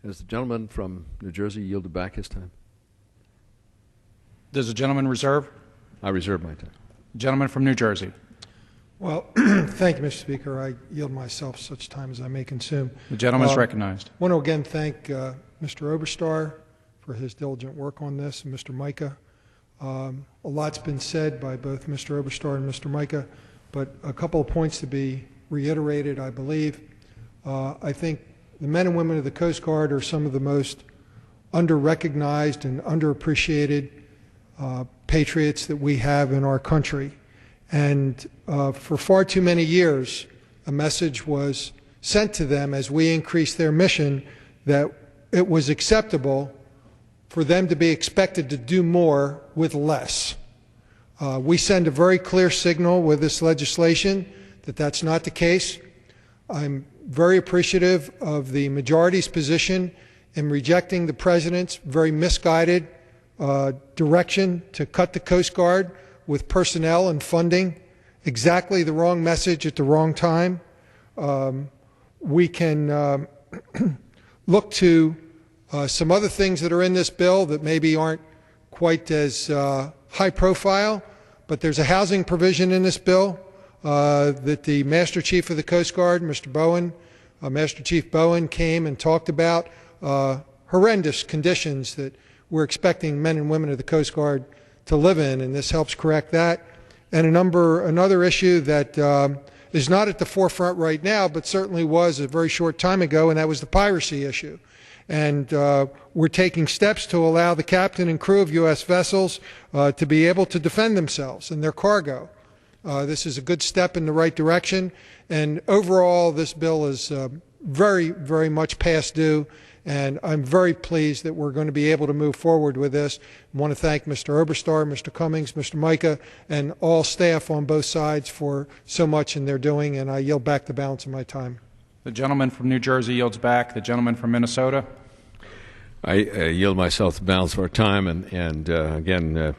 Has the gentleman from New Jersey yielded back his time? Does the gentleman reserve? I reserve my time. Gentleman from New Jersey. Well, thank you, Mr. Speaker. I yield myself such time as I may consume. The gentleman is recognized. I want to again thank Mr. Oberstar for his diligent work on this, and Mr. Micah. A lot's been said by both Mr. Oberstar and Mr. Micah, but a couple of points to be reiterated, I believe. I think the men and women of the Coast Guard are some of the most under-recognized and underappreciated patriots that we have in our country. And for far too many years, a message was sent to them as we increased their mission that it was acceptable for them to be expected to do more with less. We send a very clear signal with this legislation that that's not the case. I'm very appreciative of the majority's position in rejecting the President's very misguided direction to cut the Coast Guard with personnel and funding. Exactly the wrong message at the wrong time. We can look to some other things that are in this bill that maybe aren't quite as high profile, but there's a housing provision in this bill that the Master Chief of the Coast Guard, Mr. Bowen, Master Chief Bowen, came and talked about horrendous conditions that we're expecting men and women of the Coast Guard to live in, and this helps correct that. And another issue that is not at the forefront right now, but certainly was a very short time ago, and that was the piracy issue. And we're taking steps to allow the captain and crew of U.S. vessels to be able to defend themselves and their cargo. This is a good step in the right direction, and overall this bill is very, very much past due, and I'm very pleased that we're going to be able to move forward with this. I want to thank Mr. Oberstar, Mr. Cummings, Mr. Micah, and all staff on both sides for so much in their doing, and I yield back the balance of my time. The gentleman from New Jersey yields back. The gentleman from Minnesota. I yield myself the balance of our time, and again,